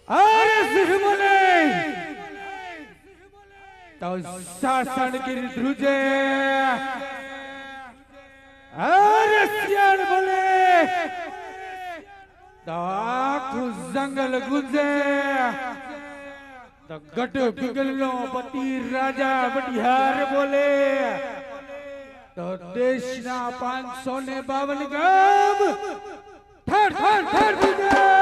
अरे सिंह बोले तो शासन गिर ध्रुजे। अरे सियार बोले तो आखू जंगल गुंजे। तो गट बिगलो पति राजा बटिहार बोले तो देशना 552 गाम ठर ठर ठर गुंजे।